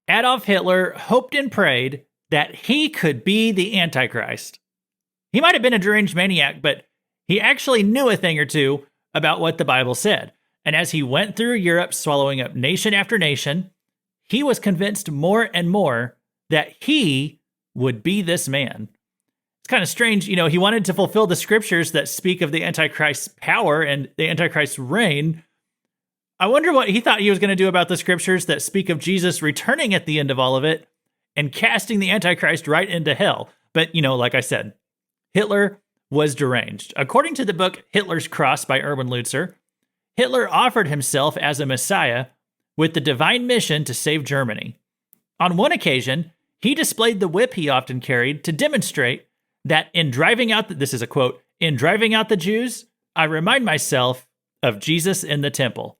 Adolf Hitler hoped and prayed that he could be the Antichrist. He might have been a deranged maniac, but he actually knew a thing or two about what the Bible said. And as he went through Europe, swallowing up nation after nation, he was convinced more and more that he would be this man. It's kind of strange, he wanted to fulfill the scriptures that speak of the Antichrist's power and the Antichrist's reign. I wonder what he thought he was going to do about the scriptures that speak of Jesus returning at the end of all of it and casting the Antichrist right into hell. But, like I said, Hitler was deranged. According to the book Hitler's Cross by Ewrin Lutzer, Hitler offered himself as a messiah with the divine mission to save Germany. On one occasion, he displayed the whip he often carried to demonstrate that in driving out, this is a quote, "In driving out the Jews, I remind myself of Jesus in the temple."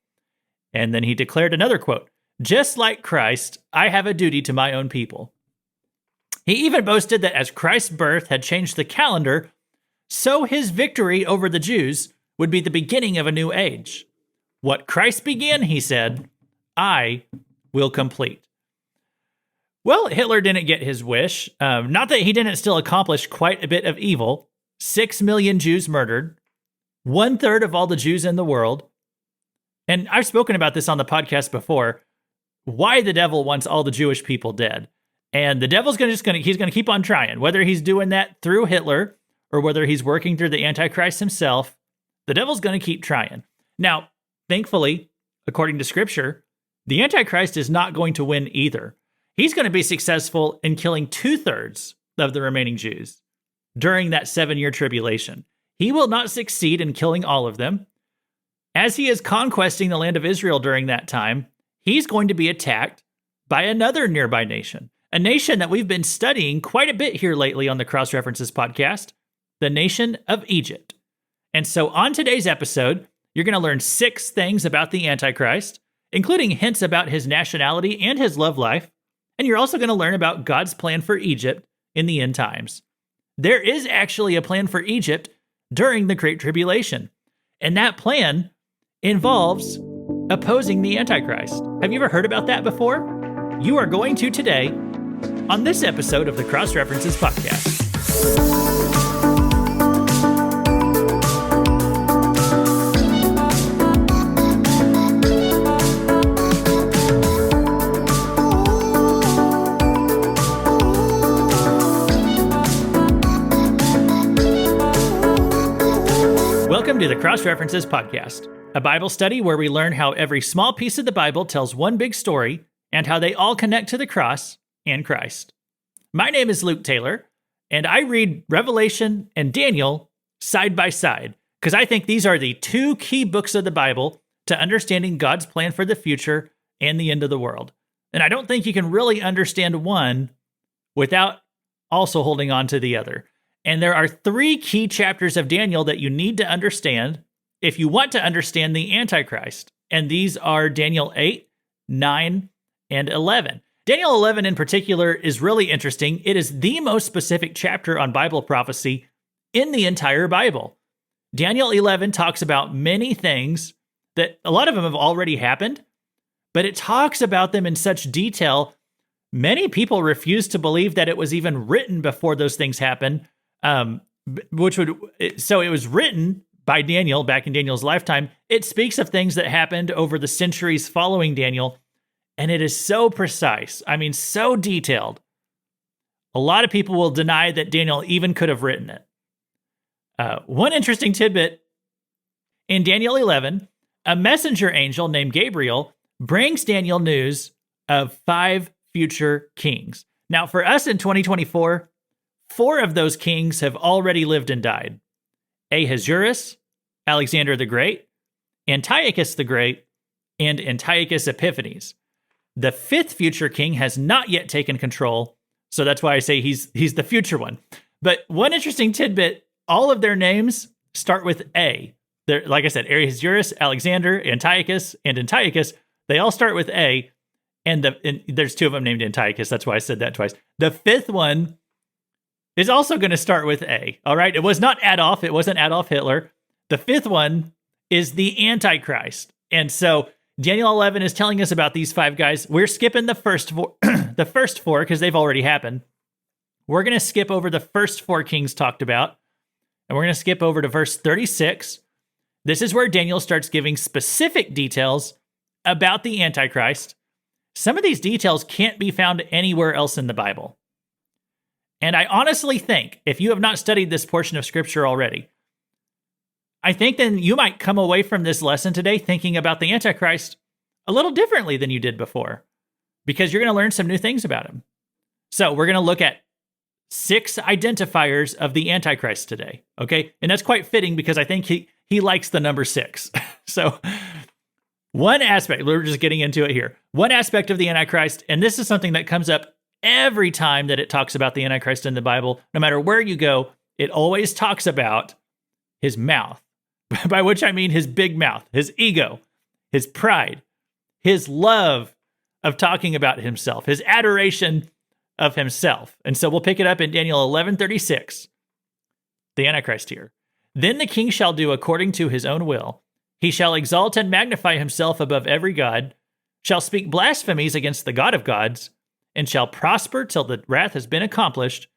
And then he declared another quote, "Just like Christ, I have a duty to my own people." He even boasted that as Christ's birth had changed the calendar, so his victory over the Jews would be the beginning of a new age. What Christ began, he said, I will complete. Well, Hitler didn't get his wish. Not that he didn't still accomplish quite a bit of evil. 6 million Jews murdered, 1/3 of all the Jews in the world. And I've spoken about this on the podcast before, why the devil wants all the Jewish people dead. And the devil's he's going to keep on trying, whether he's doing that through Hitler or whether he's working through the Antichrist himself. The devil's going to keep trying. Now, thankfully, according to scripture, the Antichrist is not going to win either. He's going to be successful in killing 2/3 of the remaining Jews during that 7-year tribulation. He will not succeed in killing all of them. As he is conquesting the land of Israel during that time, he's going to be attacked by another nearby nation, a nation that we've been studying quite a bit here lately on the Cross References podcast, the nation of Egypt. And so on today's episode, you're going to learn 6 things about the Antichrist, including hints about his nationality and his love life. And you're also going to learn about God's plan for Egypt in the end times. There is actually a plan for Egypt during the Great Tribulation. And that plan involves opposing the Antichrist. Have you ever heard about that before? You are going to today on this episode of the Cross References podcast. Welcome to the Cross References podcast, a Bible study where we learn how every small piece of the Bible tells one big story and how they all connect to the cross and Christ. My name is Luke Taylor, and I read Revelation and Daniel side by side because I think these are the 2 key books of the Bible to understanding God's plan for the future and the end of the world. And I don't think you can really understand one without also holding on to the other. And there are 3 key chapters of Daniel that you need to understand if you want to understand the Antichrist. And these are Daniel 8, 9, and 11. Daniel 11 in particular is really interesting. It is the most specific chapter on Bible prophecy in the entire Bible. Daniel 11 talks about many things that a lot of them have already happened, but it talks about them in such detail. Many people refuse to believe that it was even written before those things happened. So it was written by Daniel back in Daniel's lifetime. It speaks of things that happened over the centuries following Daniel, and it is so precise. I mean, so detailed. A lot of people will deny that Daniel even could have written it. One interesting tidbit, in Daniel 11, a messenger angel named Gabriel brings Daniel news of 5 future kings. Now, for us in 2024, 4 of those kings have already lived and died. Ahasuerus, Alexander the Great, Antiochus the Great, and Antiochus Epiphanes. The 5th future king has not yet taken control, so that's why I say he's the future one. But one interesting tidbit, all of their names start with A. They're, like I said, Ahasuerus, Alexander, Antiochus, and Antiochus, they all start with A, and there's 2 of them named Antiochus, that's why I said that twice. The 5th one is also going to start with A, all right? It was not Adolf. It wasn't Adolf Hitler. The 5th one is the Antichrist. And so Daniel 11 is telling us about these 5 guys. We're skipping the first 4. the first four because they've already happened. We're going to skip over the first four kings talked about, and we're going to skip over to verse 36. This is where Daniel starts giving specific details about the Antichrist. Some of these details can't be found anywhere else in the Bible. And I honestly think, if you have not studied this portion of Scripture already, I think then you might come away from this lesson today thinking about the Antichrist a little differently than you did before, because you're going to learn some new things about him. So we're going to look at 6 identifiers of the Antichrist today, okay? And that's quite fitting because I think he likes the number 6. So one aspect, we're just getting into it here. One aspect of the Antichrist, and this is something that comes up every time that it talks about the Antichrist in the Bible, no matter where you go, it always talks about his mouth, by which I mean his big mouth, his ego, his pride, his love of talking about himself, his adoration of himself. And so we'll pick it up in Daniel 11:36, the Antichrist here. Then the king shall do according to his own will. He shall exalt and magnify himself above every god, shall speak blasphemies against the God of gods, and shall prosper till the wrath has been accomplished,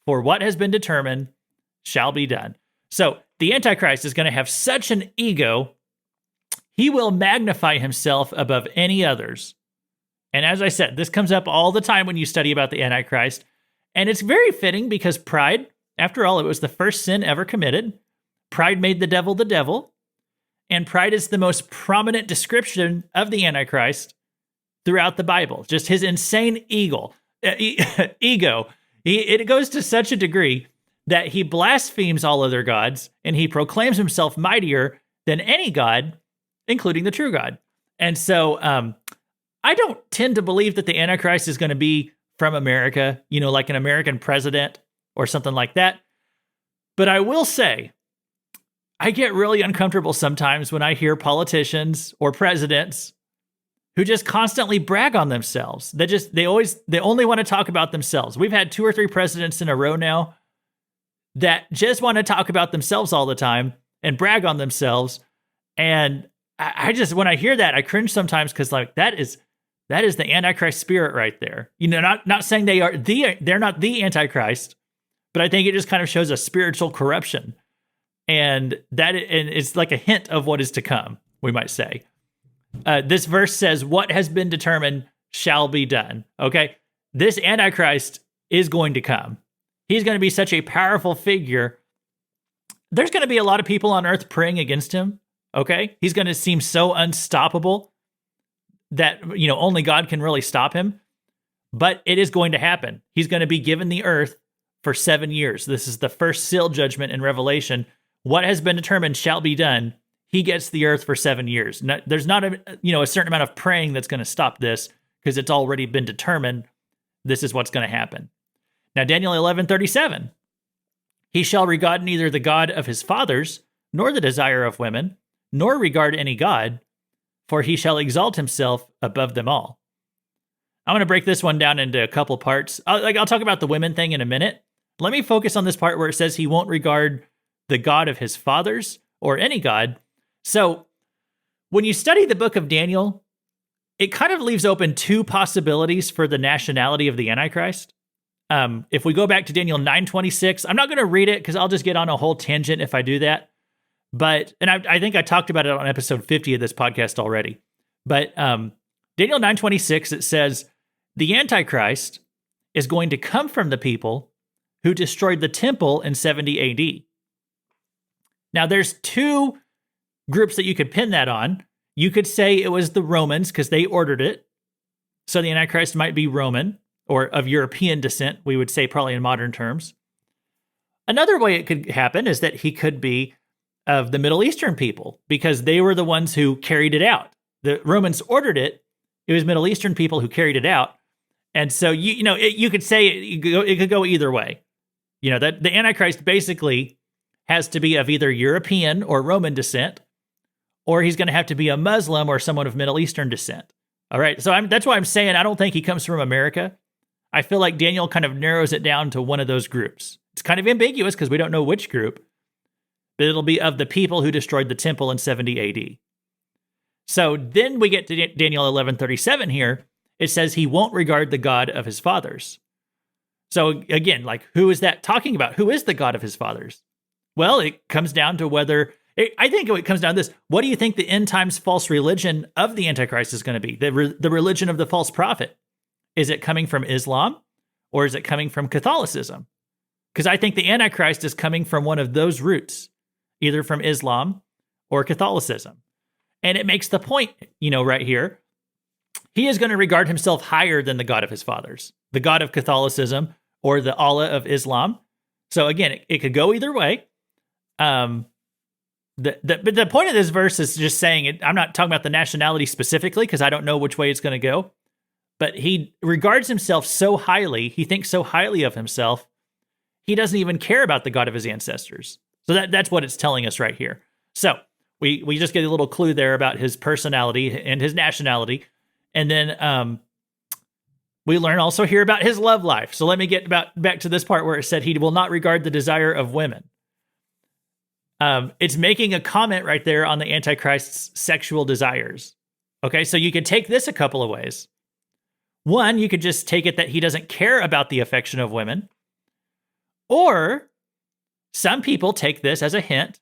for what has been determined shall be done. So the Antichrist is going to have such an ego, he will magnify himself above any others. And as I said, this comes up all the time when you study about the Antichrist. And it's very fitting because pride, after all, it was the first sin ever committed. Pride made the devil. And pride is the most prominent description of the Antichrist throughout the Bible. Just his insane ego. It goes to such a degree that he blasphemes all other gods and he proclaims himself mightier than any god, including the true God. And so I don't tend to believe that the Antichrist is going to be from America, like an American president or something like that. But I will say, I get really uncomfortable sometimes when I hear politicians or presidents who just constantly brag on themselves. They only want to talk about themselves. We've had 2 or 3 presidents in a row now that just want to talk about themselves all the time and brag on themselves. And I just, when I hear that, I cringe sometimes because that is the Antichrist spirit right there. Not saying they're not the Antichrist, but I think it just kind of shows a spiritual corruption. And it's like a hint of what is to come, we might say. This verse says, what has been determined shall be done. Okay. This Antichrist is going to come. He's going to be such a powerful figure. There's going to be a lot of people on earth praying against him. Okay. He's going to seem so unstoppable that, only God can really stop him. But it is going to happen. He's going to be given the earth for 7 years. This is the first seal judgment in Revelation. What has been determined shall be done. He gets the earth for 7 years. There's not a certain amount of praying that's going to stop this because it's already been determined. This is what's going to happen. Now, Daniel 11:37, he shall regard neither the God of his fathers, nor the desire of women, nor regard any God, for he shall exalt himself above them all. I'm going to break this one down into a couple parts. I'll talk about the women thing in a minute. Let me focus on this part where it says he won't regard the God of his fathers or any God. So when you study the book of Daniel, it kind of leaves open 2 possibilities for the nationality of the Antichrist. If we go back to Daniel 9:26, I'm not going to read it because I'll just get on a whole tangent if I do that. But, and I think I talked about it on episode 50 of this podcast already. But Daniel 9:26, it says, the Antichrist is going to come from the people who destroyed the temple in 70 AD. Now, there's 2 groups that you could pin that on. You could say it was the Romans because they ordered it. So the Antichrist might be Roman or of European descent, we would say probably in modern terms. Another way it could happen is that he could be of the Middle Eastern people because they were the ones who carried it out. The Romans ordered it. It was Middle Eastern people who carried it out. And so, you could say it could go either way. That the Antichrist basically has to be of either European or Roman descent, or he's going to have to be a Muslim or someone of Middle Eastern descent. All right. So that's why I'm saying I don't think he comes from America. I feel like Daniel kind of narrows it down to one of those groups. It's kind of ambiguous because we don't know which group, but it'll be of the people who destroyed the temple in 70 AD. So then we get to Daniel 11:37 here, it says he won't regard the God of his fathers. So again, like, who is that talking about? Who is the God of his fathers? Well, it comes down to I think it comes down to this. What do you think the end times false religion of the Antichrist is going to be? The religion of the false prophet. Is it coming from Islam or is it coming from Catholicism? Because I think the Antichrist is coming from one of those roots, either from Islam or Catholicism. And it makes the point, right here. He is going to regard himself higher than the God of his fathers, the God of Catholicism or the Allah of Islam. So again, it could go either way. But the point of this verse is just saying it. I'm not talking about the nationality specifically because I don't know which way it's going to go. But he regards himself so highly. He thinks so highly of himself. He doesn't even care about the God of his ancestors. So that's what it's telling us right here. So we just get a little clue there about his personality and his nationality. And then we learn also here about his love life. So let me get back to this part where it said he will not regard the desire of women. It's making a comment right there on the Antichrist's sexual desires. Okay, so you could take this a couple of ways. One, you could just take it that he doesn't care about the affection of women. Or some people take this as a hint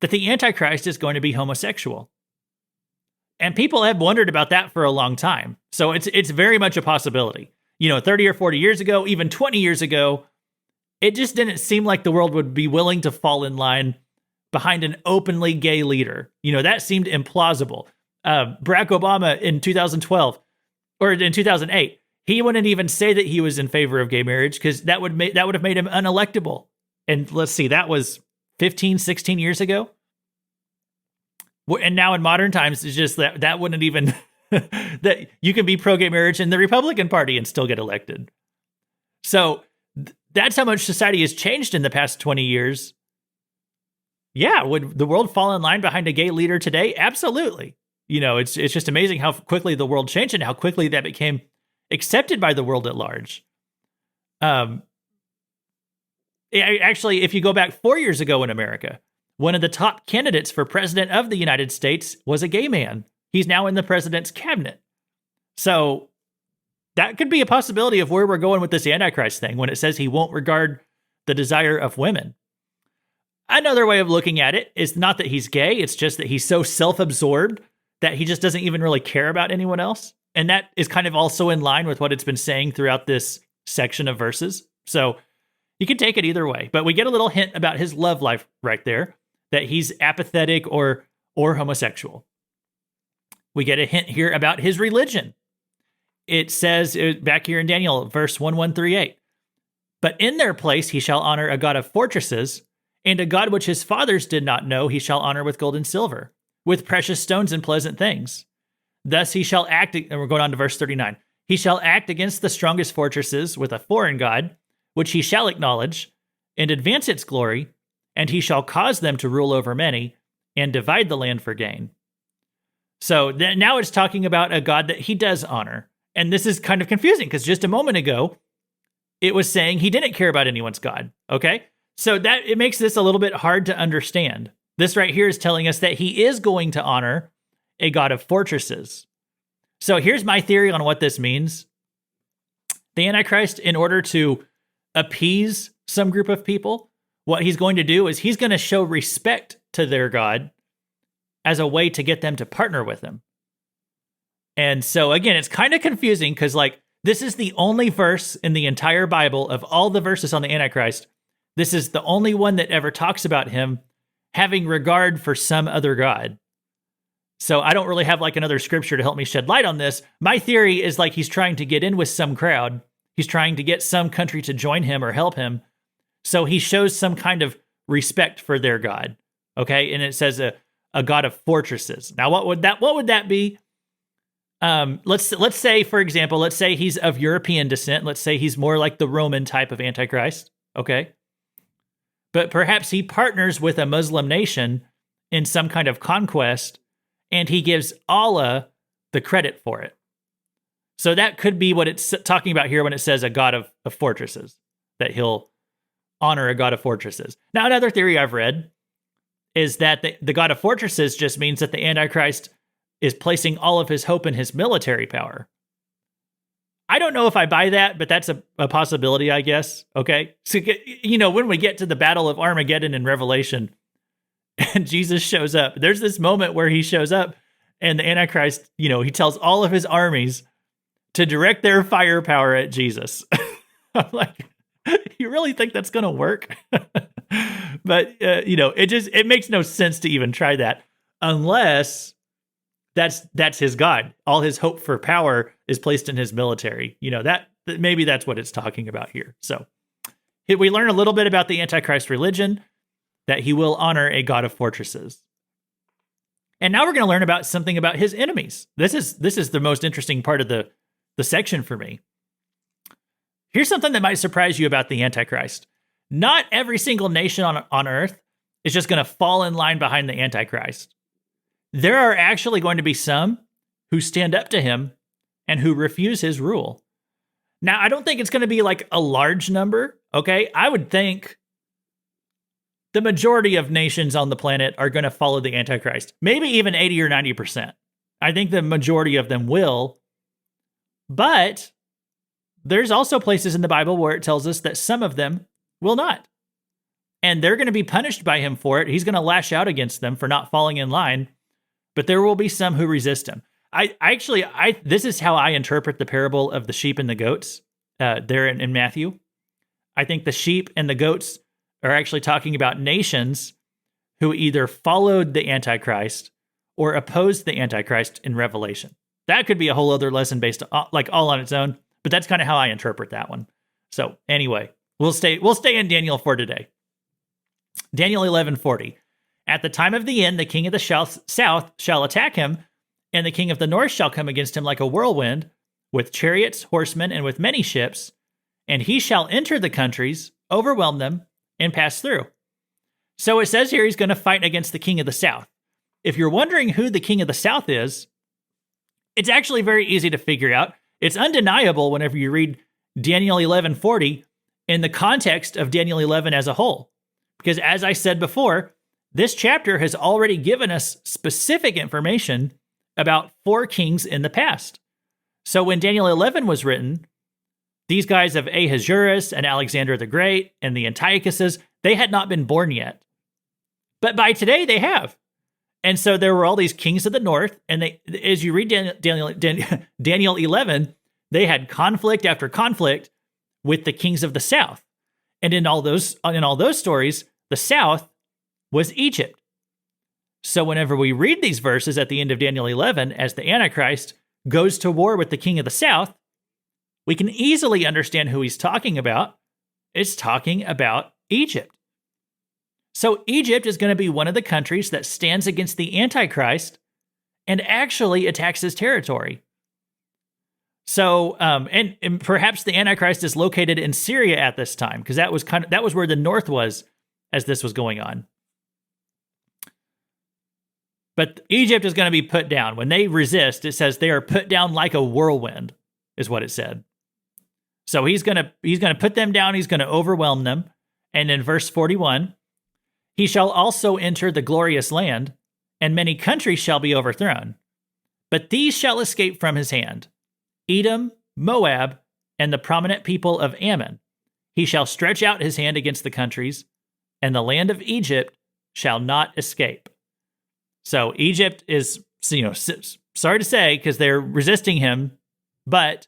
that the Antichrist is going to be homosexual. And people have wondered about that for a long time. So it's very much a possibility. 30 or 40 years ago, even 20 years ago, it just didn't seem like the world would be willing to fall in line behind an openly gay leader. That seemed implausible. Barack Obama in 2012, or in 2008, he wouldn't even say that he was in favor of gay marriage because that would have made him unelectable. And let's see, that was 15, 16 years ago. And now in modern times, it's just that wouldn't even, that you can be pro-gay marriage in the Republican Party and still get elected. So that's how much society has changed in the past 20 years. Yeah, would the world fall in line behind a gay leader today? Absolutely. It's just amazing how quickly the world changed and how quickly that became accepted by the world at large. Actually, if you go back 4 years ago in America, one of the top candidates for president of the United States was a gay man. He's now in the president's cabinet. So that could be a possibility of where we're going with this Antichrist thing when it says he won't regard the desire of women. Another way of looking at it is not that he's gay. It's just that he's so self-absorbed that he just doesn't even really care about anyone else. And that is kind of also in line with what it's been saying throughout this section of verses. So you can take it either way. But we get a little hint about his love life right there, that he's apathetic or homosexual. We get a hint here about his religion. It says back here in Daniel, verse 1138, but in their place he shall honor a God of fortresses, and a God which his fathers did not know he shall honor with gold and silver, with precious stones and pleasant things. Thus he shall act, and we're going on to verse 39, he shall act against the strongest fortresses with a foreign God, which he shall acknowledge, and advance its glory, and he shall cause them to rule over many, and divide the land for gain. So now it's talking about a God that he does honor. And this is kind of confusing, because just a moment ago, it was saying he didn't care about anyone's God, okay? So that it makes this a little bit hard to understand. This right here is telling us that he is going to honor a God of fortresses. So here's my theory on what this means. The Antichrist, in order to appease some group of people, what he's going to do is he's going to show respect to their God as a way to get them to partner with him. And so again, it's kind of confusing because this is the only verse in the entire Bible of all the verses on the Antichrist. This is the only one that ever talks about him having regard for some other God. So I don't really have another scripture to help me shed light on this. My theory is he's trying to get in with some crowd. He's trying to get some country to join him or help him. So he shows some kind of respect for their God. Okay. And it says a God of fortresses. Now, what would that be? Let's say, for example, let's say he's of European descent. Let's say he's more like the Roman type of Antichrist. Okay. But perhaps he partners with a Muslim nation in some kind of conquest, and he gives Allah the credit for it. So that could be what it's talking about here when it says a God of fortresses, that he'll honor a God of fortresses. Now, another theory I've read is that the God of fortresses just means that the Antichrist is placing all of his hope in his military power. I don't know if I buy that, but that's a possibility, I guess. Okay. So, when we get to the Battle of Armageddon in Revelation and Jesus shows up, there's this moment where he shows up and the Antichrist, he tells all of his armies to direct their firepower at Jesus. I'm like, you really think that's going to work? But, it makes no sense to even try that unless that's his God. All his hope for power is placed in his military. That maybe that's what it's talking about here. So we learn a little bit about the Antichrist religion, that he will honor a God of fortresses. And now we're going to learn about something about his enemies. This is the most interesting part of the section for me. Here's something that might surprise you about the Antichrist. Not every single nation on earth is just going to fall in line behind the Antichrist. There are actually going to be some who stand up to him and who refuse his rule. Now, I don't think it's going to be like a large number, okay? I would think the majority of nations on the planet are going to follow the Antichrist. Maybe even 80 or 90%. I think the majority of them will. But there's also places in the Bible where it tells us that some of them will not. And they're going to be punished by him for it. He's going to lash out against them for not falling in line. But there will be some who resist him. This is how I interpret the parable of the sheep and the goats there in Matthew. I think the sheep and the goats are actually talking about nations who either followed the Antichrist or opposed the Antichrist in Revelation. That could be a whole other lesson based on, all on its own, but that's kind of how I interpret that one. So anyway, we'll stay in Daniel for today. Daniel 11:40. At the time of the end, the king of the south shall attack him, and the king of the north shall come against him like a whirlwind, with chariots, horsemen, and with many ships, and he shall enter the countries, overwhelm them, and pass through. So it says here he's going to fight against the king of the south. If you're wondering who the king of the south is, it's actually very easy to figure out. It's undeniable whenever you read Daniel 11:40 in the context of Daniel 11 as a whole. Because as I said before, this chapter has already given us specific information about 4 kings in the past. So when Daniel 11 was written, these guys of Ahasuerus and Alexander the Great and the Antiochuses, they had not been born yet. But by today, they have. And so there were all these kings of the north, and they, as you read Daniel 11, they had conflict after conflict with the kings of the south. And in all those stories, the south was Egypt. So whenever we read these verses at the end of Daniel 11, as the Antichrist goes to war with the king of the south, we can easily understand who he's talking about. It's talking about Egypt. So Egypt is going to be one of the countries that stands against the Antichrist and actually attacks his territory. So, and perhaps the Antichrist is located in Syria at this time, because that was where the north was as this was going on. But Egypt is going to be put down. When they resist, it says they are put down like a whirlwind, is what it said. So he's going to put them down. He's going to overwhelm them. And in verse 41, he shall also enter the glorious land, and many countries shall be overthrown. But these shall escape from his hand: Edom, Moab, and the prominent people of Ammon. He shall stretch out his hand against the countries, and the land of Egypt shall not escape. So Egypt is, sorry to say, because they're resisting him, but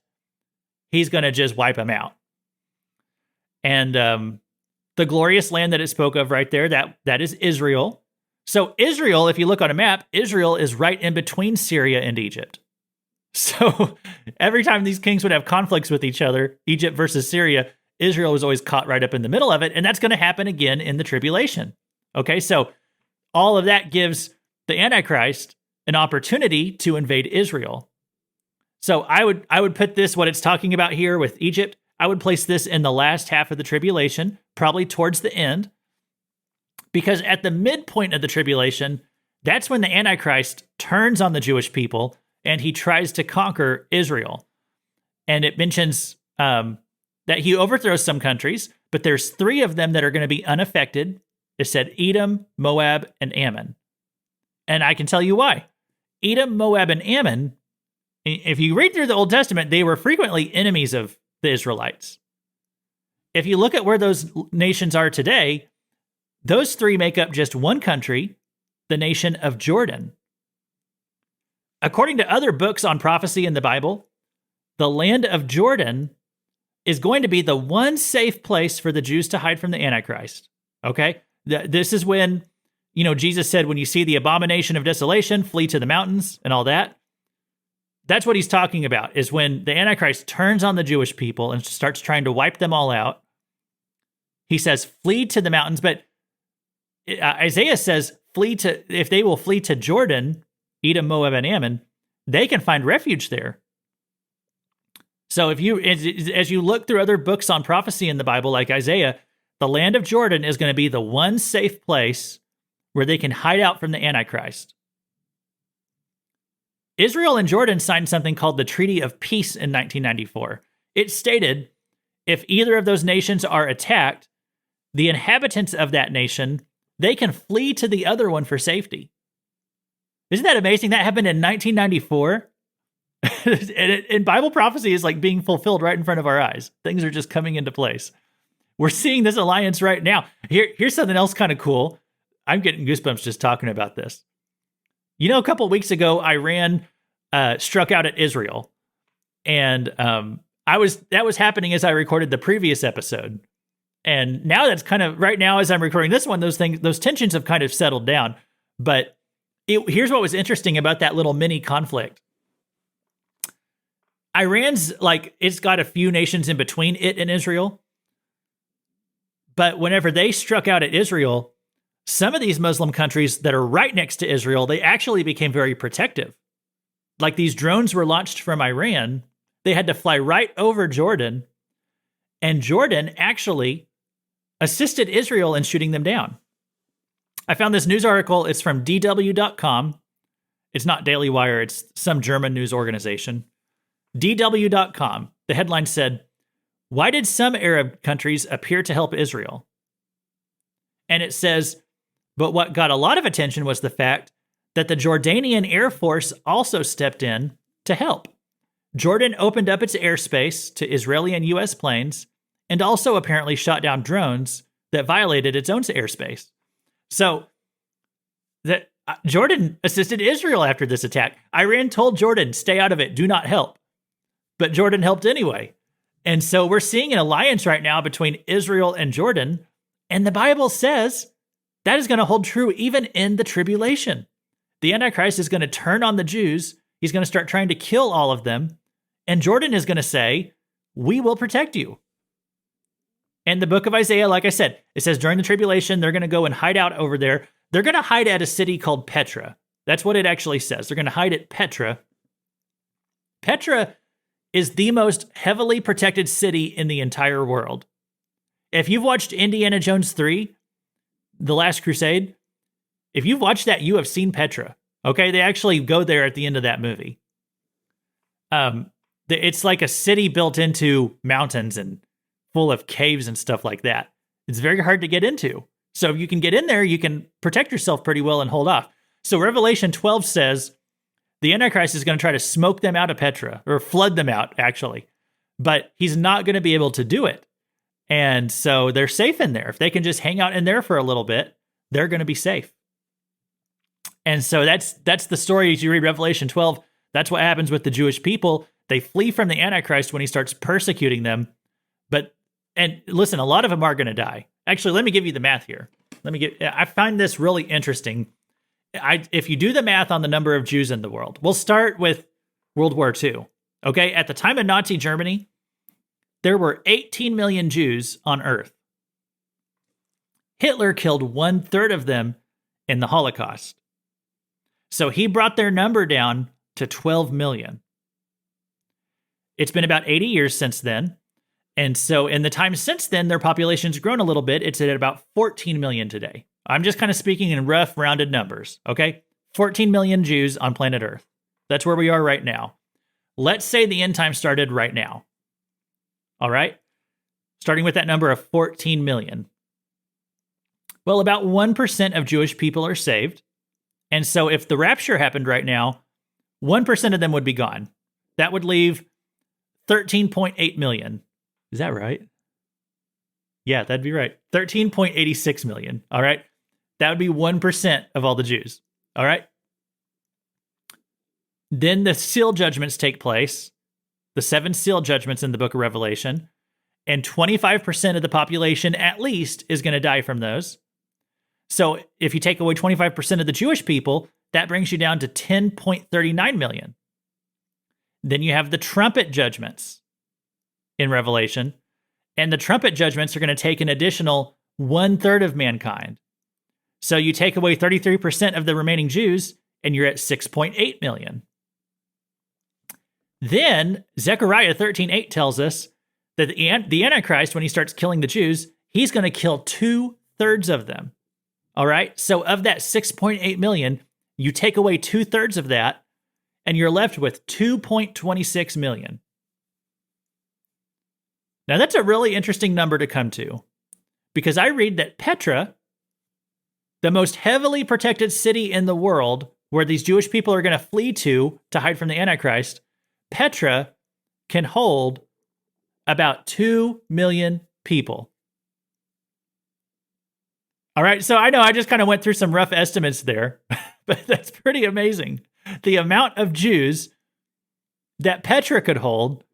he's going to just wipe them out. And the glorious land that it spoke of right there, that is Israel. So Israel, if you look on a map, Israel is right in between Syria and Egypt. So every time these kings would have conflicts with each other, Egypt versus Syria, Israel was always caught right up in the middle of it. And that's going to happen again in the tribulation. Okay, so all of that gives the Antichrist an opportunity to invade Israel. So I would put this, what it's talking about here with Egypt, I would place this in the last half of the tribulation, probably towards the end, because at the midpoint of the tribulation, that's when the Antichrist turns on the Jewish people and he tries to conquer Israel. And it mentions that he overthrows some countries, but there's 3 of them that are going to be unaffected. It said Edom, Moab, and Ammon. And I can tell you why. Edom, Moab, and Ammon If you read through the Old Testament, they were frequently enemies of the Israelites. If you look at where those nations are today, those three make up just one country, the nation of Jordan. According to other books on prophecy in the Bible, the land of Jordan is going to be the one safe place for the Jews to hide from the Antichrist. Okay? This is when, Jesus said, when you see the abomination of desolation, flee to the mountains and all that. That's what he's talking about, is when the Antichrist turns on the Jewish people and starts trying to wipe them all out. He says, flee to the mountains, but Isaiah says, if they will flee to Jordan, Edom, Moab, and Ammon, they can find refuge there. So as you look through other books on prophecy in the Bible, like Isaiah, the land of Jordan is going to be the one safe place where they can hide out from the Antichrist. Israel and Jordan signed something called the Treaty of Peace in 1994. It stated, if either of those nations are attacked, the inhabitants of that nation, they can flee to the other one for safety. Isn't that amazing? That happened in 1994. And Bible prophecy is like being fulfilled right in front of our eyes. Things are just coming into place. We're seeing this alliance right now. Here's something else kind of cool. I'm getting goosebumps just talking about this. A couple of weeks ago, Iran struck out at Israel. And that was happening as I recorded the previous episode. And now that's kind of, right now as I'm recording this one, those tensions have kind of settled down. But here's what was interesting about that little mini conflict. Iran's it's got a few nations in between it and Israel. But whenever they struck out at Israel, some of these Muslim countries that are right next to Israel, they actually became very protective. Like these drones were launched from Iran. They had to fly right over Jordan. And Jordan actually assisted Israel in shooting them down. I found this news article. It's from DW.com. It's not Daily Wire. It's some German news organization. DW.com. The headline said, "Why did some Arab countries appear to help Israel?" And it says, but what got a lot of attention was the fact that the Jordanian Air Force also stepped in to help. Jordan opened up its airspace to Israeli and U.S. planes and also apparently shot down drones that violated its own airspace. So that Jordan assisted Israel after this attack. Iran told Jordan, stay out of it, do not help. But Jordan helped anyway. And so we're seeing an alliance right now between Israel and Jordan. And the Bible says that is going to hold true even in the tribulation. The Antichrist is going to turn on the Jews. He's going to start trying to kill all of them. And Jordan is going to say, we will protect you. And the book of Isaiah, like I said, it says during the tribulation, they're going to go and hide out over there. They're going to hide at a city called Petra. That's what it actually says. They're going to hide at Petra. Petra is the most heavily protected city in the entire world. If you've watched Indiana Jones 3, The Last Crusade, if you've watched that, you have seen Petra. Okay, they actually go there at the end of that movie. It's like a city built into mountains and full of caves and stuff like that. It's very hard to get into. So if you can get in there, you can protect yourself pretty well and hold off. So Revelation 12 says the Antichrist is going to try to smoke them out of Petra, or flood them out, actually. But he's not going to be able to do it. And so they're safe in there. If they can just hang out in there for a little bit, they're going to be safe. And so that's the story as you read Revelation 12. That's what happens with the Jewish people. They flee from the Antichrist when he starts persecuting them. And listen, a lot of them are going to die. Actually, let me give you the math here. I find this really interesting. If you do the math on the number of Jews in the world, we'll start with World War II. Okay, at the time of Nazi Germany, there were 18 million Jews on Earth. Hitler killed 1/3 of them in the Holocaust. So he brought their number down to 12 million. It's been about 80 years since then. And so in the time since then, their population's grown a little bit. It's at about 14 million today. I'm just kind of speaking in rough, rounded numbers, okay? 14 million Jews on planet Earth. That's where we are right now. Let's say the end time started right now. All right? Starting with that number of 14 million. Well, about 1% of Jewish people are saved. And so if the rapture happened right now, 1% of them would be gone. That would leave 13.8 million. Is that right? Yeah, that'd be right. 13.86 million. All right. That would be 1% of all the Jews. All right. Then the seal judgments take place, the 7 seal judgments in the book of Revelation, and 25% of the population at least is going to die from those. So if you take away 25% of the Jewish people, that brings you down to 10.39 million. Then you have the trumpet judgments in Revelation, and the trumpet judgments are going to take an additional 1/3 of mankind. So you take away 33% of the remaining Jews, and you're at 6.8 million. Then Zechariah 13:8 tells us that the Antichrist, when he starts killing the Jews, he's going to kill 2/3 of them. All right. So of that 6.8 million, you take away 2/3 of that, and you're left with 2.26 million. Now that's a really interesting number to come to, because I read that Petra, the most heavily protected city in the world, where these Jewish people are going to flee to hide from the Antichrist, Petra can hold about 2 million people. All right, so I know I just kind of went through some rough estimates there, but that's pretty amazing. The amount of Jews that Petra could hold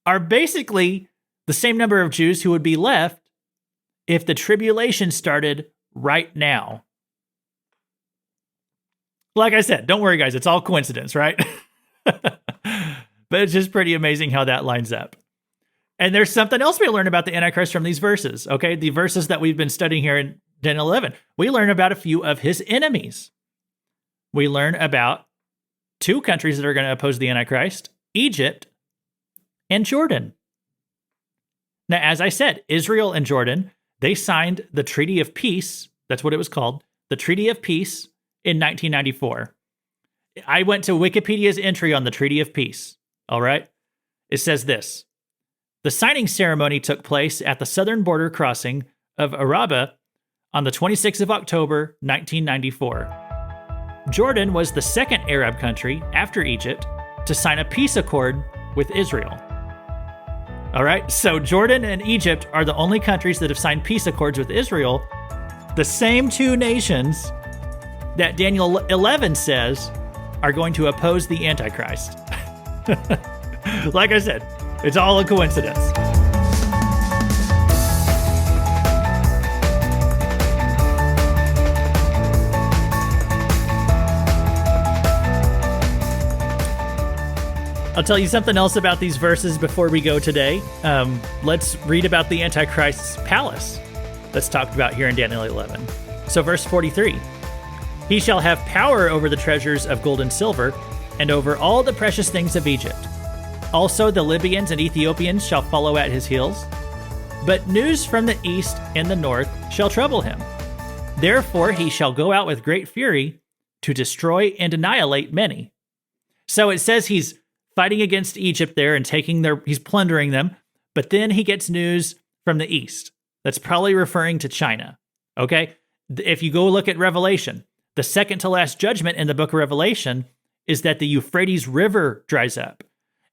are basically the same number of Jews who would be left if the tribulation started right now. Like I said, don't worry, guys, it's all coincidence, right? But it's just pretty amazing how that lines up. And there's something else we learn about the Antichrist from these verses, okay? The verses that we've been studying here in Daniel 11. We learn about a few of his enemies. We learn about 2 countries that are going to oppose the Antichrist, Egypt and Jordan. Now, as I said, Israel and Jordan, they signed the Treaty of Peace. That's what it was called, the Treaty of Peace in 1994. I went to Wikipedia's entry on the Treaty of Peace. All right. It says this: the signing ceremony took place at the southern border crossing of Araba on the 26th of October, 1994. Jordan was the second Arab country after Egypt to sign a peace accord with Israel. All right. So Jordan and Egypt are the only countries that have signed peace accords with Israel. The same 2 nations that Daniel 11 says are going to oppose the Antichrist. Like I said, it's all a coincidence. I'll tell you something else about these verses before we go today. Let's read about the Antichrist's palace that's talked about here in Daniel 11. So verse 43. He shall have power over the treasures of gold and silver, and over all the precious things of Egypt. Also the Libyans and Ethiopians shall follow at his heels. But news from the east and the north shall trouble him. Therefore he shall go out with great fury to destroy and annihilate many. So it says he's fighting against Egypt there and he's plundering them. But then he gets news from the east. That's probably referring to China. Okay? If you go look at Revelation, the second to last judgment in the book of Revelation is that the Euphrates River dries up.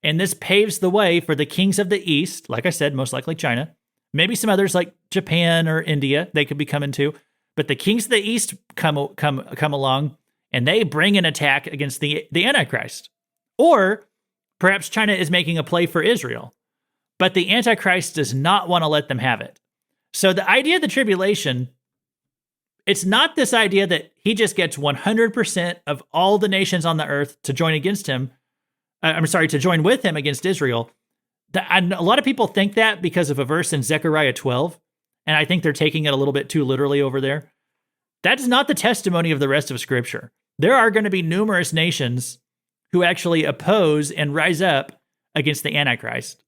And this paves the way for the kings of the east, like I said, most likely China, maybe some others like Japan or India, they could be coming too. But the kings of the east come along, and they bring an attack against the Antichrist. Or perhaps China is making a play for Israel. But the Antichrist does not want to let them have it. So the idea of the tribulation, it's not this idea that he just gets 100% of all the nations on the earth to join against him. To join with him against Israel. A lot of people think that because of a verse in Zechariah 12, and I think they're taking it a little bit too literally over there. That's not the testimony of the rest of Scripture. There are going to be numerous nations who actually oppose and rise up against the Antichrist.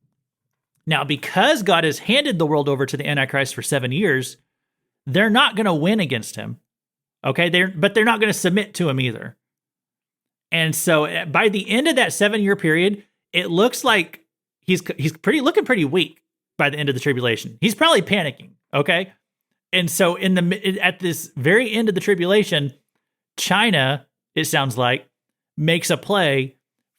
Now, because God has handed the world over to the Antichrist for 7 years, they're not going to win against him. Okay, but they're not going to submit to him either. And so by the end of that 7-year period, it looks like he's looking pretty weak by the end of the tribulation. He's probably panicking, okay? And so at this very end of the tribulation, China, it sounds like, makes a play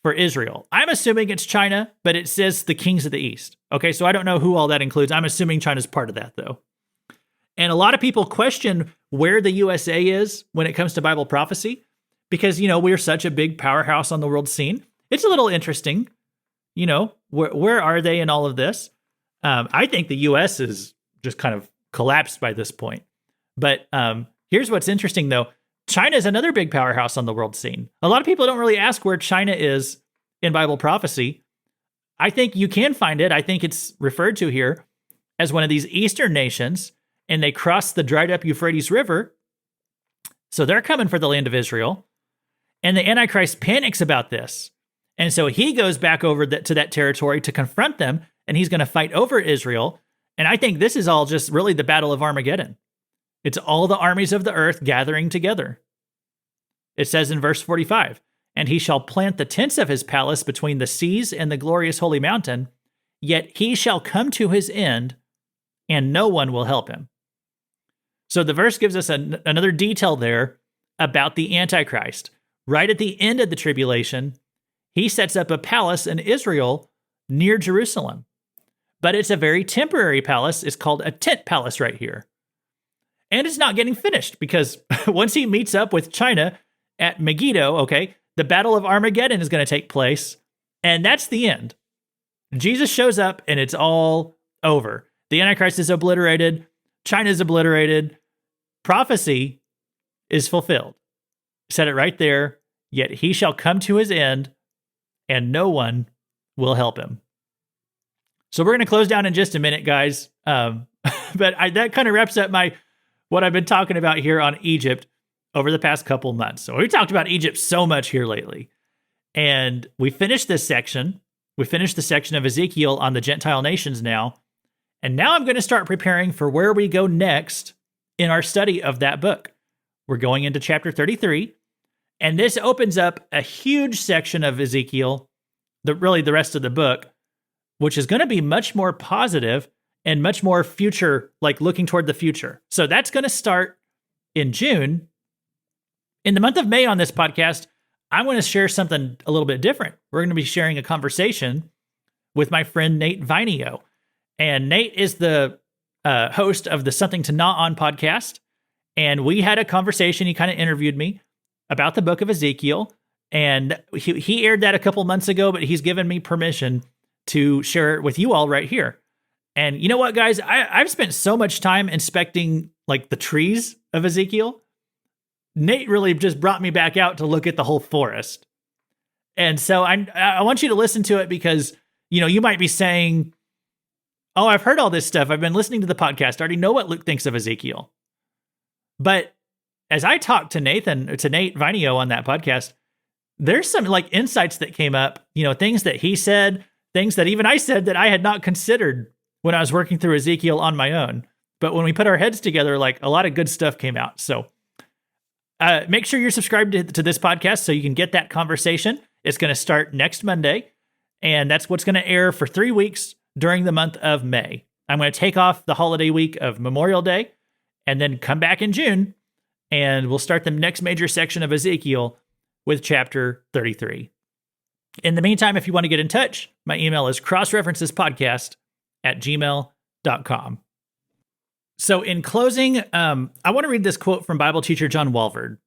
for Israel. I'm assuming it's China, but it says the kings of the East. Okay, so I don't know who all that includes. I'm assuming China's part of that, though. And a lot of people question where the USA is when it comes to Bible prophecy because, we're such a big powerhouse on the world scene. It's a little interesting, where are they in all of this? I think the US is just kind of collapsed by this point. But here's what's interesting, though. China is another big powerhouse on the world scene. A lot of people don't really ask where China is in Bible prophecy. I think you can find it. I think it's referred to here as one of these Eastern nations, and they cross the dried up Euphrates River. So they're coming for the land of Israel. And the Antichrist panics about this. And so he goes back over to that territory to confront them, and he's going to fight over Israel. And I think this is all just really the Battle of Armageddon. It's all the armies of the earth gathering together. It says in verse 45, "And he shall plant the tents of his palace between the seas and the glorious holy mountain, yet he shall come to his end, and no one will help him." So the verse gives us another detail there about the Antichrist. Right at the end of the tribulation, he sets up a palace in Israel near Jerusalem. But it's a very temporary palace. It's called a tent palace right here. And it's not getting finished because once he meets up with China at Megiddo, the Battle of Armageddon is going to take place. And that's the end. Jesus shows up and it's all over. The Antichrist is obliterated. China is obliterated. Prophecy is fulfilled. Said it right there. Yet he shall come to his end and no one will help him. So we're going to close down in just a minute, guys. But that kind of wraps up what I've been talking about here on Egypt over the past couple months. So we talked about Egypt so much here lately. And we finished this section. We finished the section of Ezekiel on the Gentile nations now. And now I'm going to start preparing for where we go next in our study of that book. We're going into chapter 33. And this opens up a huge section of Ezekiel, really the rest of the book, which is going to be much more positive and much more future, like looking toward the future. So that's going to start in June. In the month of May on this podcast, I want to share something a little bit different. We're going to be sharing a conversation with my friend Nate Vinio. And Nate is the host of the Something to Gnaw On podcast. And we had a conversation. He kind of interviewed me about the book of Ezekiel. And he aired that a couple months ago, but he's given me permission to share it with you all right here. And you know what, guys? I've spent so much time inspecting like the trees of Ezekiel. Nate really just brought me back out to look at the whole forest. And so I want you to listen to it because, you might be saying, oh, I've heard all this stuff. I've been listening to the podcast. I already know what Luke thinks of Ezekiel. But as I talked to Nate Vinio on that podcast, there's some like insights that came up, things that he said, things that even I said that I had not considered when I was working through Ezekiel on my own. But when we put our heads together, like a lot of good stuff came out. So make sure you're subscribed to this podcast so you can get that conversation. It's going to start next Monday. And that's what's going to air for 3 weeks during the month of May. I'm going to take off the holiday week of Memorial Day and then come back in June. And we'll start the next major section of Ezekiel with chapter 33. In the meantime, if you want to get in touch, my email is crossreferencespodcast@gmail.com. So in closing, I want to read this quote from Bible teacher John Walvoord.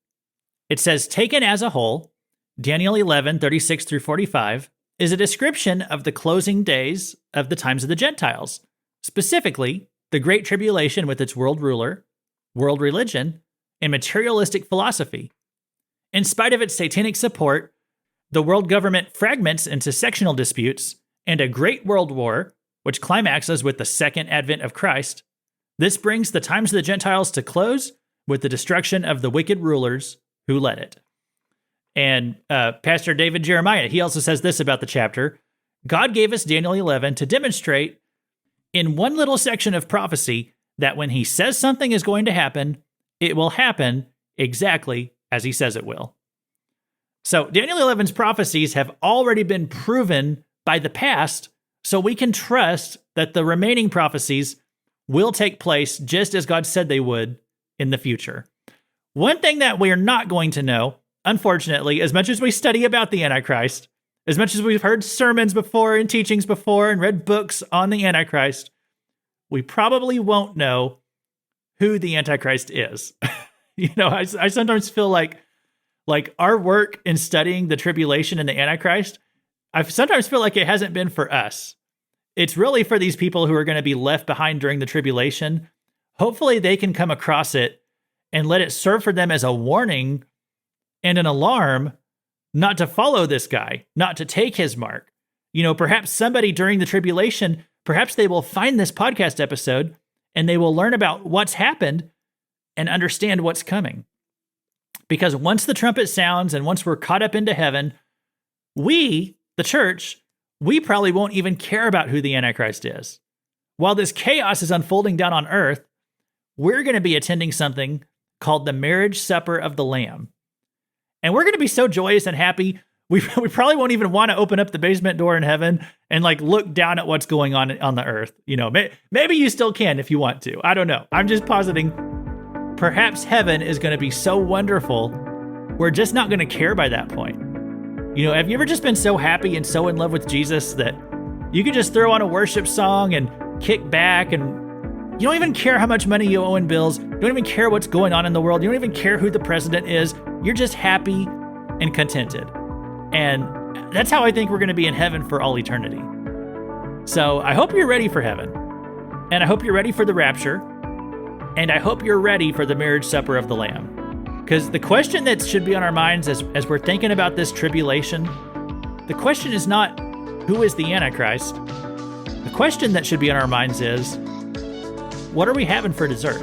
It says, "Taken as a whole, Daniel 11:36-45 is a description of the closing days of the times of the Gentiles, specifically the Great Tribulation with its world ruler, world religion, and materialistic philosophy. In spite of its satanic support, the world government fragments into sectional disputes, and a great world war, which climaxes with the second advent of Christ. This brings the times of the Gentiles to close with the destruction of the wicked rulers who led it." And Pastor David Jeremiah, he also says this about the chapter: "God gave us Daniel 11 to demonstrate in one little section of prophecy that when he says something is going to happen, it will happen exactly as he says it will." So Daniel 11's prophecies have already been proven by the past, so we can trust that the remaining prophecies will take place just as God said they would in the future. One thing that we're not going to know, unfortunately, as much as we study about the Antichrist, As much as we've heard sermons before and teachings before and read books on the Antichrist, we probably won't know who the Antichrist is. I sometimes feel like our work in studying the tribulation and the Antichrist, I sometimes feel like it hasn't been for us. It's really for these people who are going to be left behind during the tribulation. Hopefully they can come across it and let it serve for them as a warning and an alarm not to follow this guy, not to take his mark. Perhaps somebody during the tribulation, perhaps they will find this podcast episode and they will learn about what's happened and understand what's coming. Because once the trumpet sounds and once we're caught up into heaven, we, the church, we probably won't even care about who the Antichrist is. While this chaos is unfolding down on earth, we're going to be attending something called the marriage supper of the Lamb. And we're going to be so joyous and happy, we probably won't even want to open up the basement door in heaven and look down at what's going on the earth. Maybe you still can if you want to. I don't know. I'm just positing perhaps heaven is going to be so wonderful, we're just not going to care by that point. Have you ever just been so happy and so in love with Jesus that you could just throw on a worship song and kick back and you don't even care how much money you owe in bills. You don't even care what's going on in the world. You don't even care who the president is. You're just happy and contented. And that's how I think we're going to be in heaven for all eternity. So I hope you're ready for heaven. And I hope you're ready for the rapture. And I hope you're ready for the marriage supper of the Lamb. Because the question that should be on our minds as we're thinking about this tribulation, the question is not, who is the Antichrist? The question that should be on our minds is, what are we having for dessert?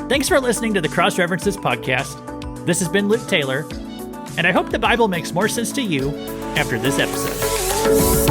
Thanks for listening to the Cross References podcast. This has been Luke Taylor, and I hope the Bible makes more sense to you after this episode.